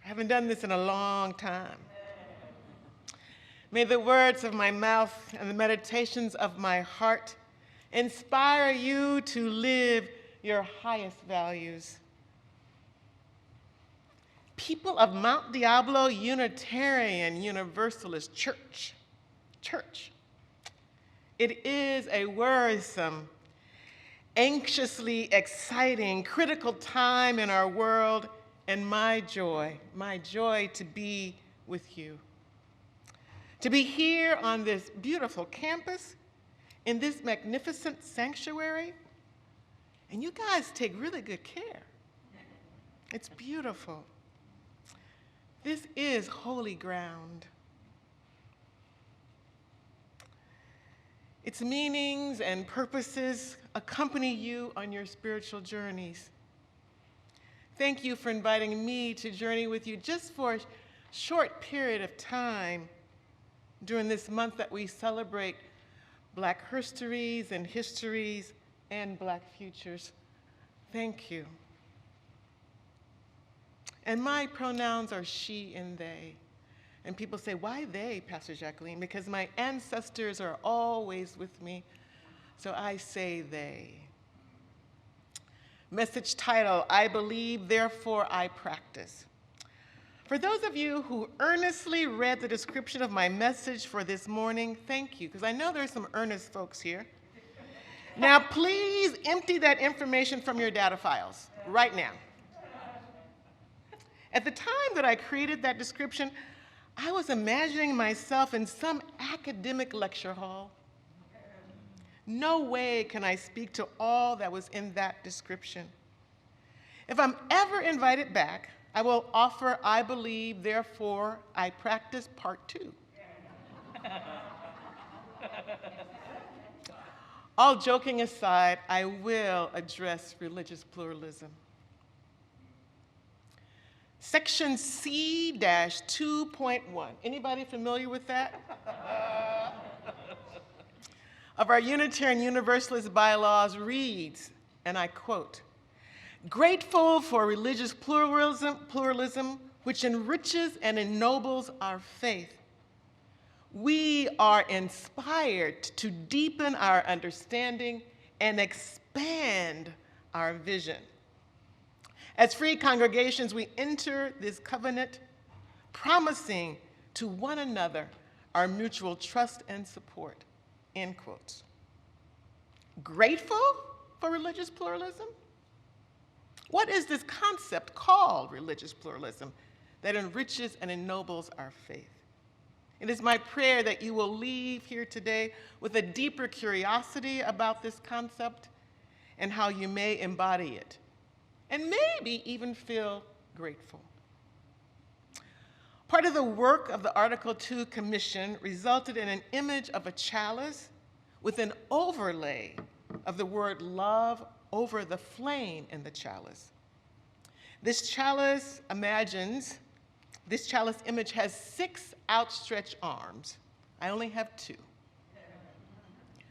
I haven't done this in a long time. May the words of my mouth and the meditations of my heart inspire you to live your highest values. People of Mount Diablo Unitarian Universalist Church. It is a worrisome, anxiously exciting, critical time in our world, and my joy to be with you. To be here on this beautiful campus, in this magnificent sanctuary, and you guys take really good care. It's beautiful. This is holy ground. Its meanings and purposes accompany you on your spiritual journeys. Thank you for inviting me to journey with you just for a short period of time during this month that we celebrate Black histories and Black futures. Thank you. And my pronouns are she and they. And people say, why they, Pastor Jacqueline? Because my ancestors are always with me, so I say they. Message title, I believe, therefore I practice. For those of you who earnestly read the description of my message for this morning, thank you, because I know there's some earnest folks here. Now, please empty that information from your data files right now. At the time that I created that description, I was imagining myself in some academic lecture hall. No way can I speak to all that was in that description. If I'm ever invited back, I will offer I believe, therefore I practice part 2. All joking aside, I will address religious pluralism. Section C-2.1. Anybody familiar with that? Of our Unitarian Universalist bylaws reads, and I quote, "Grateful for religious pluralism which enriches and ennobles our faith. We are inspired to deepen our understanding and expand our vision. As free congregations, we enter this covenant promising to one another our mutual trust and support," end quotes. Grateful for religious pluralism? What is this concept called religious pluralism that enriches and ennobles our faith? It is my prayer that you will leave here today with a deeper curiosity about this concept and how you may embody it, and maybe even feel grateful. Part of the work of the Article 2 Commission resulted in an image of a chalice with an overlay of the word love over the flame in the chalice. This chalice image has 6 outstretched arms. I only have 2,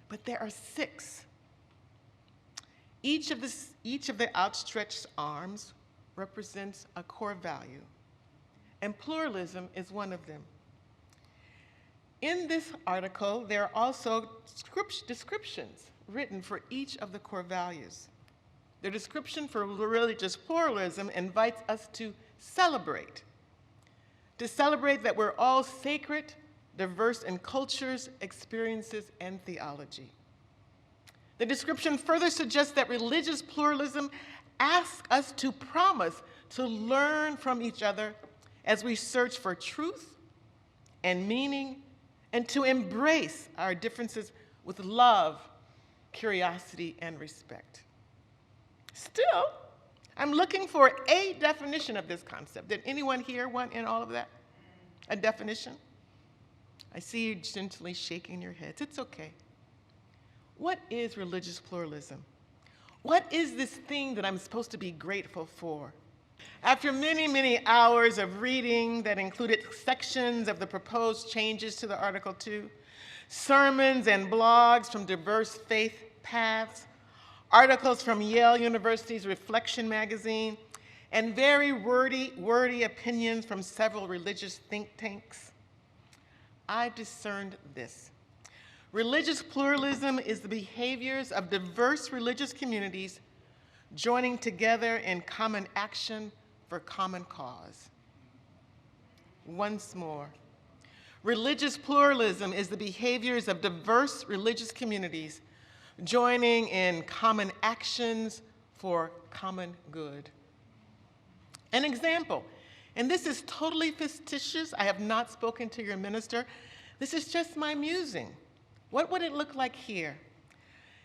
but there are 6. Each of the outstretched arms represents a core value, and pluralism is one of them. In this article, there are also descriptions written for each of the core values. The description for religious pluralism invites us to celebrate that we're all sacred, diverse in cultures, experiences, and theology. The description further suggests that religious pluralism asks us to promise to learn from each other as we search for truth and meaning, and to embrace our differences with love, curiosity, and respect. Still, I'm looking for a definition of this concept. Did anyone here want in all of that? A definition? I see you gently shaking your heads. It's okay. What is religious pluralism? What is this thing that I'm supposed to be grateful for? After many, many hours of reading that included sections of the proposed changes to the Article 2, sermons and blogs from diverse faith paths, articles from Yale University's Reflection magazine, and very wordy opinions from several religious think tanks, I discerned this. Religious pluralism is the behaviors of diverse religious communities joining together in common action for common cause. Once more, religious pluralism is the behaviors of diverse religious communities joining in common actions for common good. An example, and this is totally fictitious. I have not spoken to your minister. This is just my musing. What would it look like here?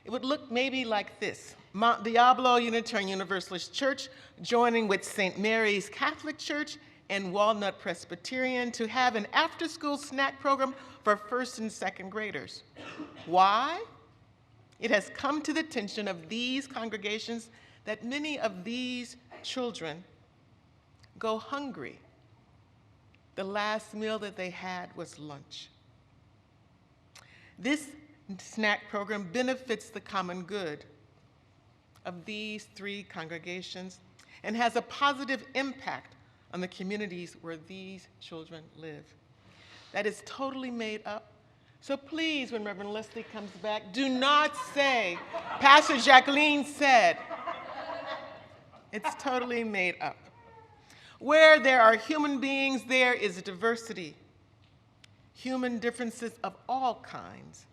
It would look maybe like this. Mount Diablo Unitarian Universalist Church joining with St. Mary's Catholic Church and Walnut Presbyterian to have an after-school snack program for first and second graders. Why? It has come to the attention of these congregations that many of these children go hungry. The last meal that they had was lunch. This snack program benefits the common good of these three congregations and has a positive impact on the communities where these children live. That is totally made up. So please, when Reverend Leslie comes back, do not say, Pastor Jacqueline said. It's totally made up. Where there are human beings, there is diversity. Human differences of all kinds.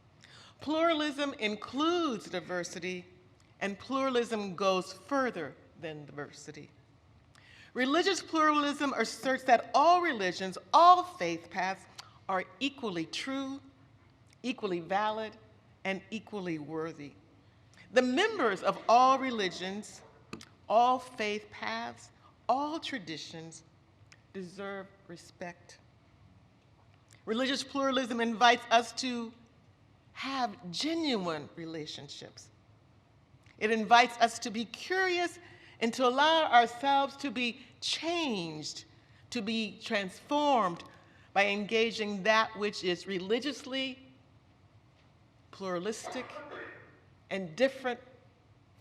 Pluralism includes diversity, and pluralism goes further than diversity. Religious pluralism asserts that all religions, all faith paths are equally true, equally valid, and equally worthy. The members of all religions, all faith paths, all traditions deserve respect. Religious pluralism invites us to have genuine relationships. It invites us to be curious and to allow ourselves to be changed, to be transformed by engaging that which is religiously pluralistic and different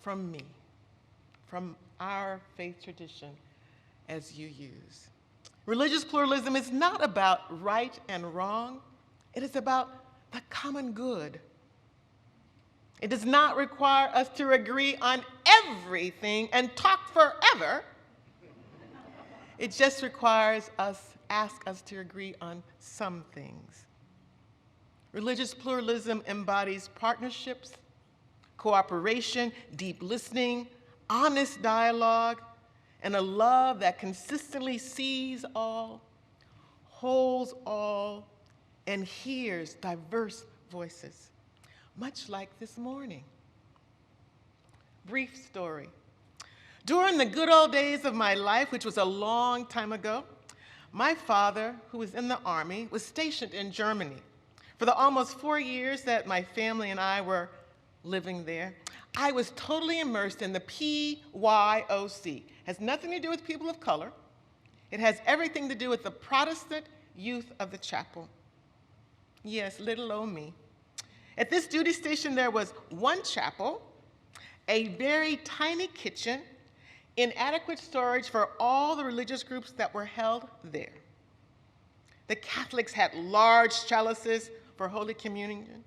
from me, from our faith tradition as you use. Religious pluralism is not about right and wrong. It is about the common good. It does not require us to agree on everything and talk forever. It just requires ask us to agree on some things. Religious pluralism embodies partnerships, cooperation, deep listening, honest dialogue, and a love that consistently sees all, holds all, and hears diverse voices, much like this morning. Brief story. During the good old days of my life, which was a long time ago, my father, who was in the Army, was stationed in Germany. For the almost 4 years that my family and I were living there, I was totally immersed in the PYOC. It has nothing to do with people of color. It has everything to do with the Protestant youth of the chapel. Yes, little old me. At this duty station, there was one chapel, a very tiny kitchen, inadequate storage for all the religious groups that were held there. The Catholics had large chalices for Holy Communion,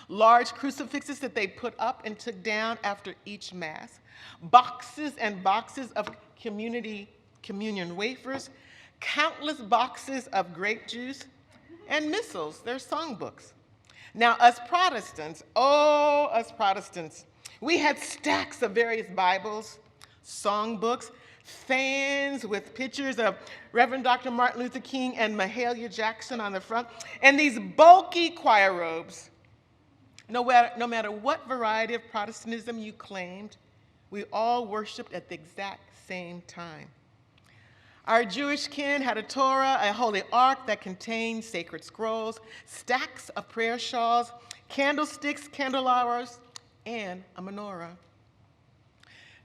large crucifixes that they put up and took down after each Mass, boxes and boxes of communion wafers, countless boxes of grape juice, and missals, their songbooks. Now, us Protestants, we had stacks of various Bibles, songbooks, fans with pictures of Reverend Dr. Martin Luther King and Mahalia Jackson on the front, and these bulky choir robes. No matter what variety of Protestantism you claimed, we all worshiped at the exact same time. Our Jewish kin had a Torah, a holy ark that contained sacred scrolls, stacks of prayer shawls, candlesticks, candelabras, and a menorah.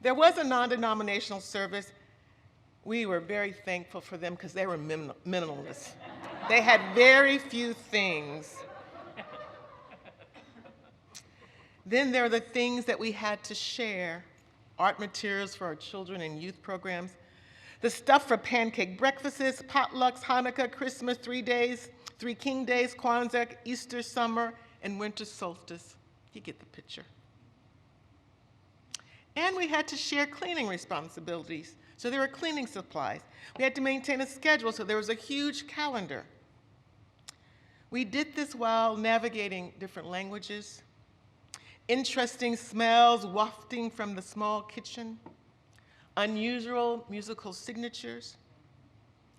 There was a non-denominational service. We were very thankful for them because they were minimalist. They had very few things. Then there are the things that we had to share, art materials for our children and youth programs, The stuff for pancake breakfasts, potlucks, Hanukkah, Christmas, 3 days, 3 King Days, Kwanzaa, Easter, summer, and winter solstice. You get the picture. And we had to share cleaning responsibilities, so there were cleaning supplies. We had to maintain a schedule, so there was a huge calendar. We did this while navigating different languages, interesting smells wafting from the small kitchen, unusual musical signatures.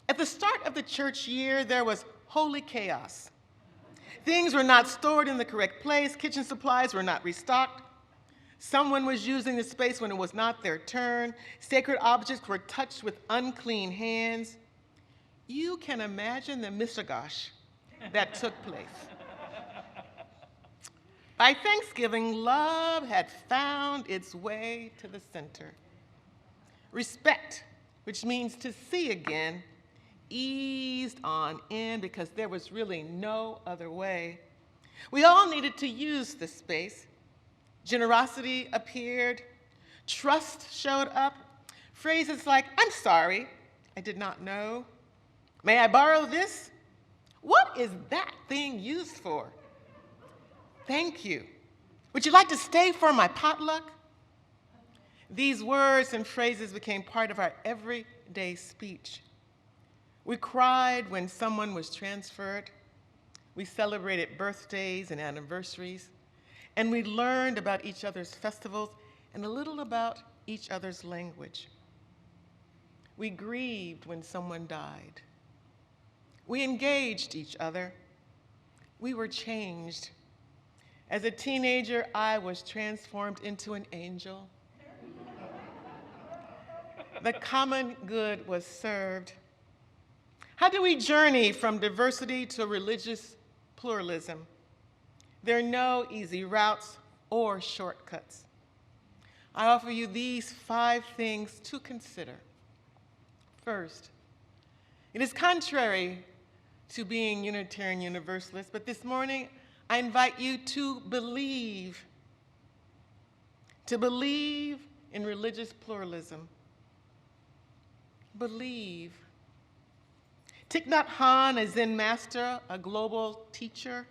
At the start of the church year, there was holy chaos. Things were not stored in the correct place, kitchen supplies were not restocked, someone was using the space when it was not their turn, sacred objects were touched with unclean hands. You can imagine the mishigash that took place. By Thanksgiving, love had found its way to the center. Respect, which means to see again, eased on in because there was really no other way. We all needed to use the space. Generosity appeared, trust showed up, phrases like, "I'm sorry, I did not know. May I borrow this? What is that thing used for? Thank you. Would you like to stay for my potluck?" These words and phrases became part of our everyday speech. We cried when someone was transferred. We celebrated birthdays and anniversaries. And we learned about each other's festivals and a little about each other's language. We grieved when someone died. We engaged each other. We were changed. As a teenager, I was transformed into an angel. The common good was served. How do we journey from diversity to religious pluralism? There are no easy routes or shortcuts. I offer you these 5 things to consider. First, it is contrary to being Unitarian Universalist, but this morning I invite you to believe in religious pluralism. Believe. Thich Nhat Hanh, a Zen master, a global teacher,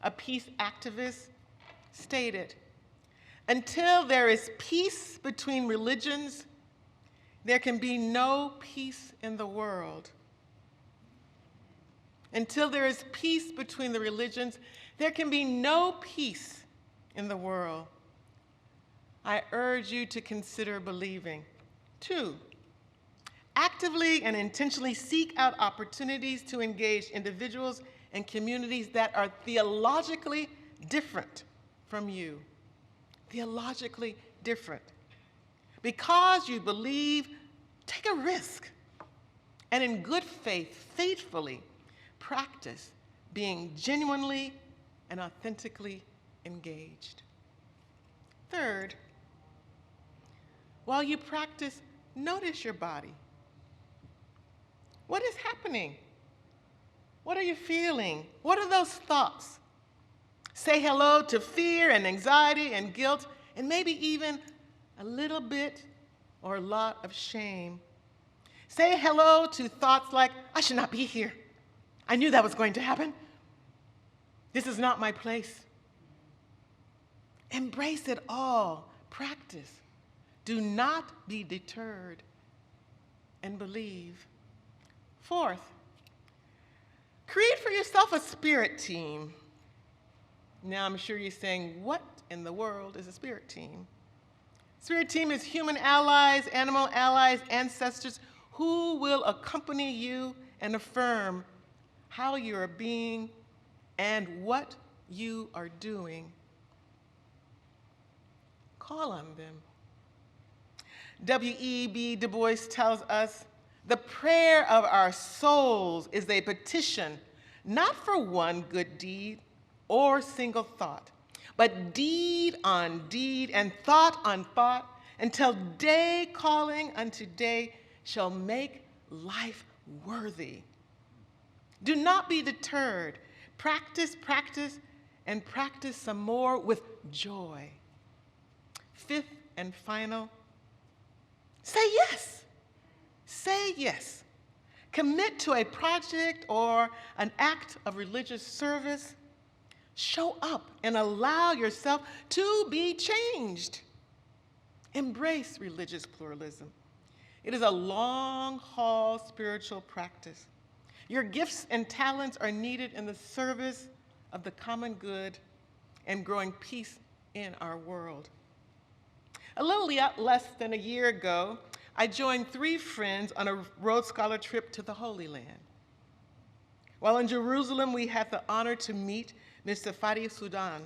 a peace activist, stated, "Until there is peace between religions, there can be no peace in the world." Until there is peace between the religions, there can be no peace in the world. I urge you to consider believing. 2, actively and intentionally seek out opportunities to engage individuals and communities that are theologically different from you. Theologically different. Because you believe, take a risk. And in good faith, faithfully practice being genuinely and authentically engaged. Third, while you practice, notice your body. What is happening? What are you feeling? What are those thoughts? Say hello to fear and anxiety and guilt, and maybe even a little bit or a lot of shame. Say hello to thoughts like, "I should not be here. I knew that was going to happen. This is not my place." Embrace it all. Practice. Do not be deterred, and believe. Fourth, create for yourself a spirit team. Now I'm sure you're saying, what in the world is a spirit team? Spirit team is human allies, animal allies, ancestors who will accompany you and affirm how you are being and what you are doing. Call on them. W.E.B. Du Bois tells us, "The prayer of our souls is a petition, not for one good deed or single thought, but deed on deed and thought on thought, until day calling unto day shall make life worthy." Do not be deterred. Practice, practice, and practice some more with joy. Fifth and final, say yes. Say yes. Commit to a project or an act of religious service. Show up and allow yourself to be changed. Embrace religious pluralism. It is a long-haul spiritual practice. Your gifts and talents are needed in the service of the common good and growing peace in our world. A little less than a year ago, I joined 3 friends on a Rhodes Scholar trip to the Holy Land. While in Jerusalem, we had the honor to meet Mr. Fadi Sudan,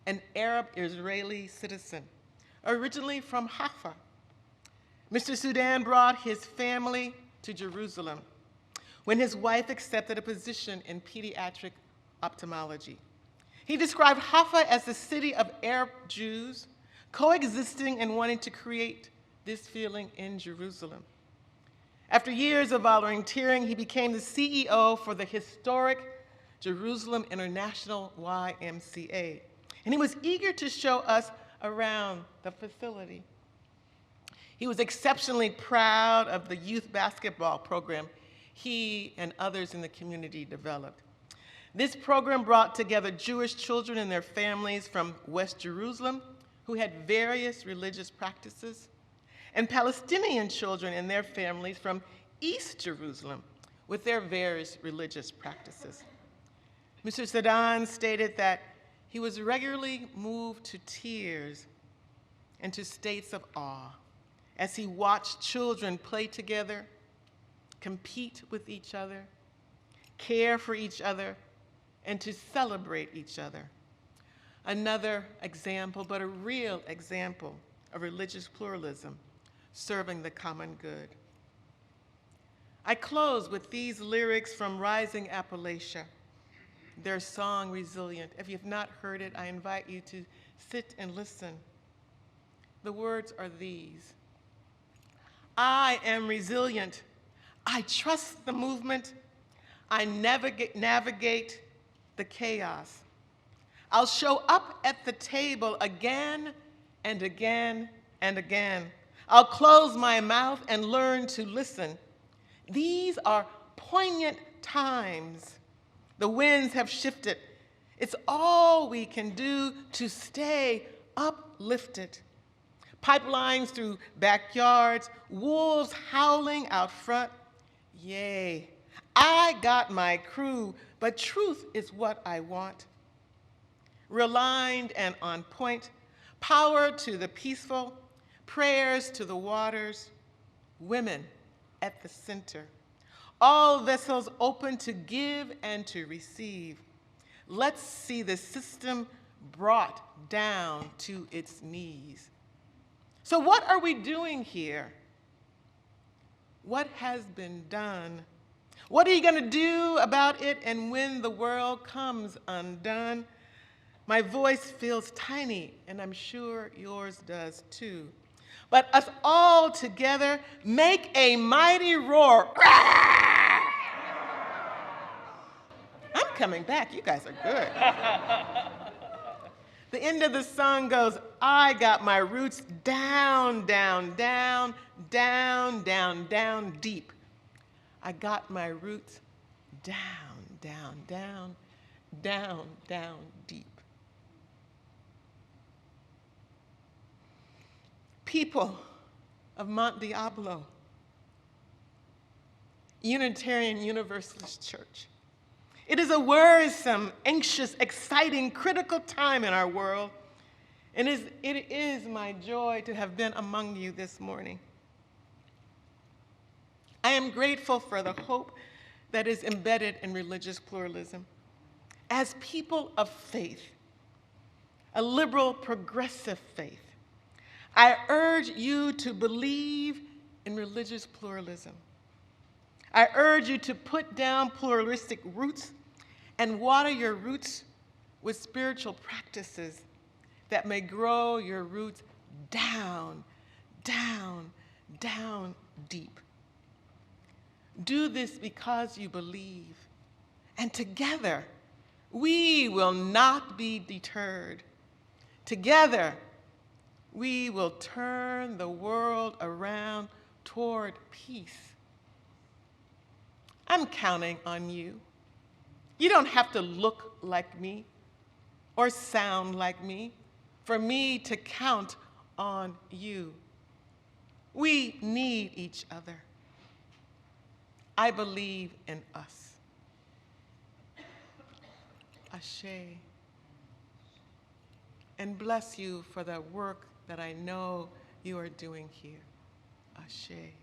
an Arab-Israeli citizen, originally from Haifa. Mr. Sudan brought his family to Jerusalem when his wife accepted a position in pediatric ophthalmology. He described Haifa as the city of Arab Jews coexisting and wanting to create this feeling in Jerusalem. After years of volunteering, he became the CEO for the historic Jerusalem International YMCA, and he was eager to show us around the facility. He was exceptionally proud of the youth basketball program he and others in the community developed. This program brought together Jewish children and their families from West Jerusalem who had various religious practices, and Palestinian children and their families from East Jerusalem with their various religious practices. Mr. Sadan stated that he was regularly moved to tears and to states of awe as he watched children play together, compete with each other, care for each other, and to celebrate each other. Another example, but a real example of religious pluralism serving the common good. I close with these lyrics from Rising Appalachia, their song Resilient. If you've not heard it, I invite you to sit and listen. The words are these: I am resilient. I trust the movement. I navigate the chaos. I'll show up at the table again and again and again. I'll close my mouth and learn to listen. These are poignant times. The winds have shifted. It's all we can do to stay uplifted. Pipelines through backyards, wolves howling out front. Yay, I got my crew, but truth is what I want. Realigned and on point, power to the peaceful, prayers to the waters, women at the center. All vessels open to give and to receive. Let's see the system brought down to its knees. So what are we doing here? What has been done? What are you going to do about it and when the world comes undone? My voice feels tiny, and I'm sure yours does too. But us all together make a mighty roar. I'm coming back. You guys are good. The end of the song goes, I got my roots down, down, down, down, down, down, deep. I got my roots down, down, down, down, down, deep. People of Mount Diablo, Unitarian Universalist Church. It is a worrisome, anxious, exciting, critical time in our world, and it is my joy to have been among you this morning. I am grateful for the hope that is embedded in religious pluralism. As people of faith, a liberal, progressive faith, I urge you to believe in religious pluralism. I urge you to put down pluralistic roots and water your roots with spiritual practices that may grow your roots down, down, down deep. Do this because you believe, and together we will not be deterred. Together we will turn the world around toward peace. I'm counting on you. You don't have to look like me or sound like me for me to count on you. We need each other. I believe in us. Ashe. And bless you for the work that I know you are doing here. Ashe.